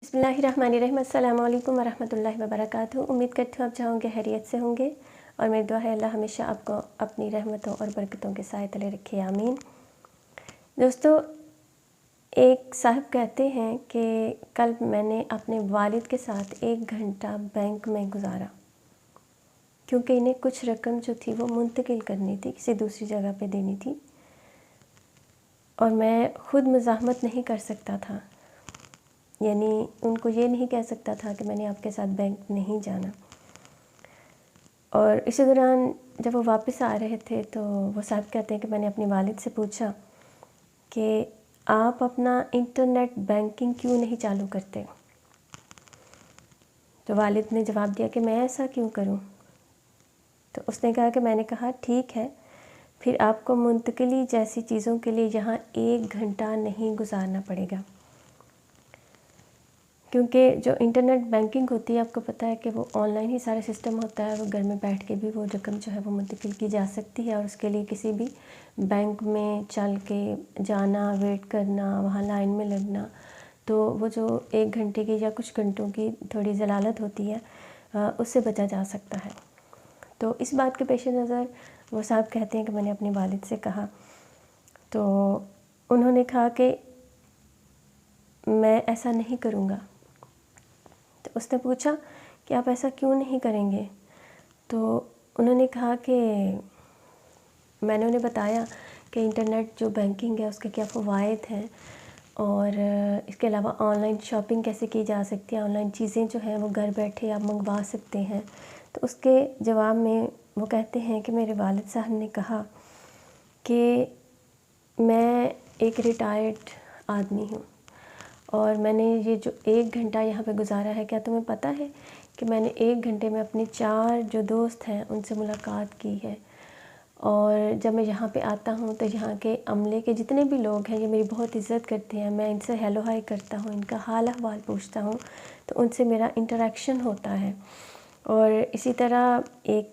बिस्मिल्लाहिर्रहमानिर्रहीम। अस्सलाम वालेकुम वरहमतुल्लाहि वबरकातुहू। उम्मीद करती हूँ आप चाहोगे खैरियत से होंगे और मेरी दुआ है अल्लाह हमेशा आपको अपनी रहमतों और बरकतों के साए तले रखे, आमीन। दोस्तों, एक साहब कहते हैं कि कल मैंने अपने वालिद के साथ 1 घंटा बैंक में गुजारा, क्योंकि इन्हें कुछ रकम जो थी वो मुंतकिल करनी थी, किसी दूसरी जगह पे देनी थी और मैं ख़ुद मुज़ाहमत नहीं कर सकता था, यानी उनको ये नहीं कह सकता था कि मैंने आपके साथ बैंक नहीं जाना। और इसी दौरान जब वो वापस आ रहे थे तो वो साहब कहते हैं कि मैंने अपने वालिद से पूछा कि आप अपना इंटरनेट बैंकिंग क्यों नहीं चालू करते। तो वालिद ने जवाब दिया कि मैं ऐसा क्यों करूं। तो उसने कहा कि मैंने कहा ठीक है, फिर आपको मुंतकिली जैसी चीज़ों के लिए यहाँ 1 घंटा नहीं गुजारना पड़ेगा, क्योंकि जो इंटरनेट बैंकिंग होती है आपको पता है कि वो ऑनलाइन ही सारा सिस्टम होता है। वो घर में बैठ के भी वो रकम जो है वो मुंतकिल की जा सकती है और उसके लिए किसी भी बैंक में चल के जाना, वेट करना, वहाँ लाइन में लगना, तो वो जो 1 घंटे की या कुछ घंटों की थोड़ी ज़लालत होती है उससे बचा जा सकता है। तो इस बात के पेश नज़र वो साहब कहते हैं कि मैंने अपने वालिद से कहा, तो उन्होंने कहा कि मैं ऐसा नहीं करूँगा। तो उसने पूछा कि आप ऐसा क्यों नहीं करेंगे। तो उन्होंने कहा कि मैंने उन्हें बताया कि इंटरनेट जो बैंकिंग है उसके क्या फ़वाइद हैं और इसके अलावा ऑनलाइन शॉपिंग कैसे की जा सकती है, ऑनलाइन चीज़ें जो हैं वो घर बैठे आप मंगवा सकते हैं। तो उसके जवाब में वो कहते हैं कि मेरे वालिद साहब ने कहा कि मैं एक रिटायर्ड आदमी हूँ और मैंने ये जो 1 घंटा यहाँ पे गुजारा है, क्या तुम्हें पता है कि मैंने 1 घंटे में अपने 4 जो दोस्त हैं उनसे मुलाकात की है। और जब मैं यहाँ पे आता हूँ तो यहाँ के अमले के जितने भी लोग हैं ये मेरी बहुत इज़्ज़त करते हैं। मैं इनसे हेलो हाय करता हूँ, इनका हाल अहवाल पूछता हूँ, तो उनसे मेरा इंटरेक्शन होता है। और इसी तरह एक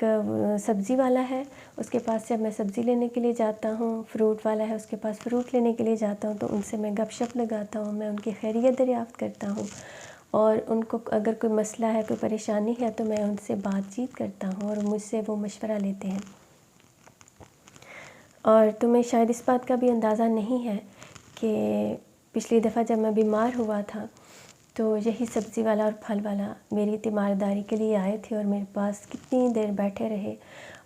सब्ज़ी वाला है, उसके पास जब मैं सब्ज़ी लेने के लिए जाता हूँ, फ्रूट वाला है उसके पास फ्रूट लेने के लिए जाता हूँ, तो उनसे मैं गपशप लगाता हूँ, मैं उनकी खैरियत दरियाफ़्त करता हूँ और उनको अगर कोई मसला है, कोई परेशानी है तो मैं उनसे बातचीत करता हूँ और मुझसे वो मशवरा लेते हैं। और तुम्हें शायद इस बात का भी अंदाज़ा नहीं है कि पिछली दफ़ा जब मैं बीमार हुआ था तो यही सब्ज़ी वाला और फल वाला मेरी तीमारदारी के लिए आए थे और मेरे पास कितनी देर बैठे रहे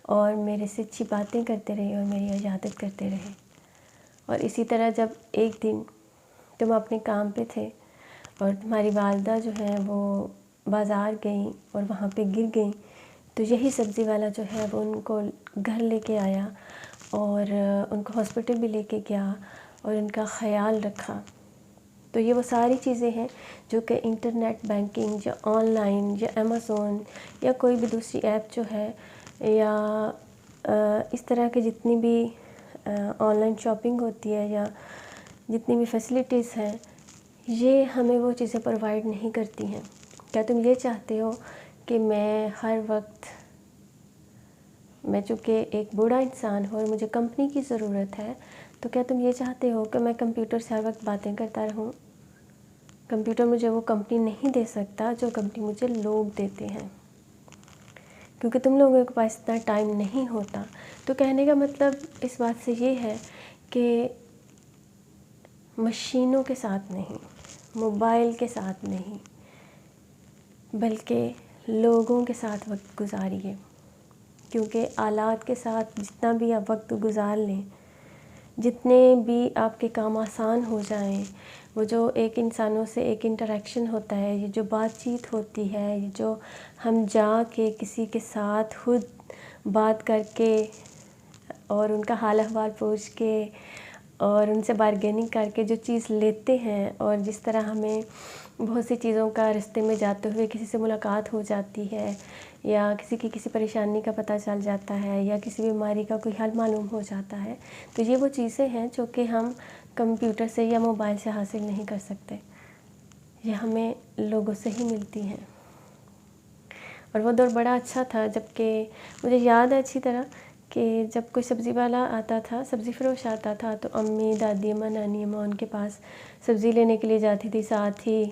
और मेरे से अच्छी बातें करते रहे और मेरी इजाज़त करते रहे। और इसी तरह जब एक दिन तुम अपने काम पे थे और तुम्हारी वालदा जो है वो बाज़ार गई और वहाँ पे गिर गई, तो यही सब्ज़ी वाला जो है वो उनको घर लेके आया और उनको हॉस्पिटल भी लेके गया और उनका ख़याल रखा। तो ये वो सारी चीज़ें हैं जो कि इंटरनेट बैंकिंग या ऑनलाइन या अमेज़ोन या कोई भी दूसरी ऐप जो है या इस तरह के जितनी भी ऑनलाइन शॉपिंग होती है या जितनी भी फैसिलिटीज़ हैं, ये हमें वो चीज़ें प्रोवाइड नहीं करती हैं। क्या तुम ये चाहते हो कि मैं हर वक्त, मैं चूँकि एक बूढ़ा इंसान हूँ और मुझे कंपनी की ज़रूरत है, तो क्या तुम ये चाहते हो कि मैं कंप्यूटर से हर वक्त बातें करता रहूँ। कंप्यूटर मुझे वो कंपनी नहीं दे सकता जो कंपनी मुझे लोग देते हैं, क्योंकि तुम लोगों के पास इतना टाइम नहीं होता। तो कहने का मतलब इस बात से ये है कि मशीनों के साथ नहीं, मोबाइल के साथ नहीं, बल्कि लोगों के साथ वक्त गुजारिए, क्योंकि आलात के साथ जितना भी आप वक्त गुजार लें, जितने भी आपके काम आसान हो जाएं, वो जो एक इंसानों से एक इंटरेक्शन होता है, ये जो बातचीत होती है, ये जो हम जाके किसी के साथ खुद बात करके और उनका हाल अहवाल पूछ के और उनसे बारगेनिंग करके जो चीज़ लेते हैं, और जिस तरह हमें बहुत सी चीज़ों का रास्ते में जाते हुए किसी से मुलाकात हो जाती है या किसी की किसी परेशानी का पता चल जाता है या किसी बीमारी का कोई हल मालूम हो जाता है, तो ये वो चीज़ें हैं जो कि हम कंप्यूटर से या मोबाइल से हासिल नहीं कर सकते। ये हमें लोगों से ही मिलती हैं। और वो दौर बड़ा अच्छा था, जबकि मुझे याद है अच्छी तरह کہ جب کوئی سبزی والا آتا تھا، سبزی فروش آتا تھا، تو امی، دادی اماں، نانی اماں ان کے پاس سبزی لینے کے لیے جاتی تھی. ساتھ ہی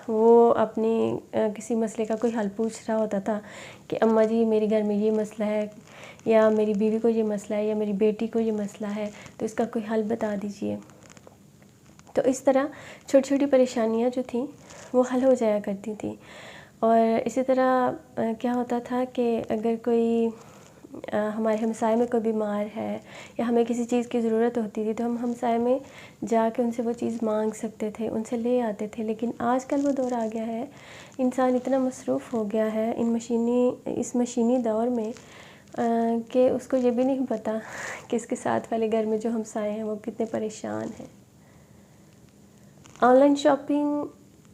وہ اپنی کسی مسئلے کا کوئی حل پوچھ رہا ہوتا تھا کہ اماں جی میرے گھر میں یہ مسئلہ ہے، یا میری بیوی کو یہ مسئلہ ہے، یا میری بیٹی کو یہ مسئلہ ہے، تو اس کا کوئی حل بتا دیجئے. تو اس طرح چھوٹی چھوٹی پریشانیاں جو تھیں وہ حل ہو جایا کرتی تھیں. اور اسی طرح کیا ہوتا تھا کہ اگر کوئی ہمارے ہمسائے میں کوئی بیمار ہے یا ہمیں کسی چیز کی ضرورت ہوتی تھی تو ہم ہمسائے میں جا کے ان سے وہ چیز مانگ سکتے تھے، ان سے لے آتے تھے. لیکن آج کل وہ دور آ گیا ہے، انسان اتنا مصروف ہو گیا ہے اس مشینی دور میں کہ اس کو یہ بھی نہیں پتہ کہ اس کے ساتھ والے گھر میں جو ہمسائے ہیں وہ کتنے پریشان ہیں. On line shopping,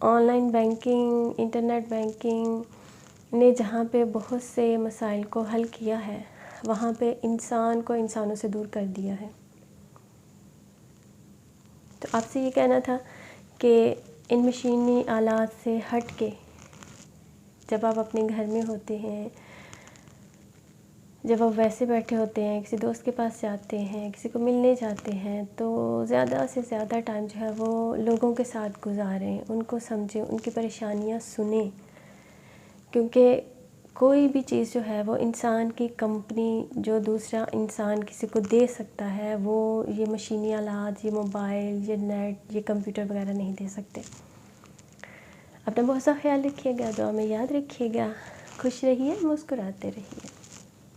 on line banking, internet banking نے جہاں پہ بہت سے مسائل کو حل کیا ہے، وہاں پہ انسان کو انسانوں سے دور کر دیا ہے. تو آپ سے یہ کہنا تھا کہ ان مشینی آلات سے ہٹ کے جب آپ اپنے گھر میں ہوتے ہیں، جب آپ ویسے بیٹھے ہوتے ہیں، کسی دوست کے پاس جاتے ہیں، کسی کو ملنے جاتے ہیں، تو زیادہ سے زیادہ ٹائم جو ہے وہ لوگوں کے ساتھ گزاریں، ان کو سمجھیں، ان کی پریشانیاں سنیں. کیونکہ کوئی بھی چیز جو ہے وہ انسان کی کمپنی جو دوسرا انسان کسی کو دے سکتا ہے، وہ یہ مشینی آلات، یہ موبائل، یہ نیٹ، یہ کمپیوٹر وغیرہ نہیں دے سکتے. اپنا بہت سا خیال رکھیے گا، دعا میں یاد رکھیے گا. خوش رہیے، مسکراتے رہیے.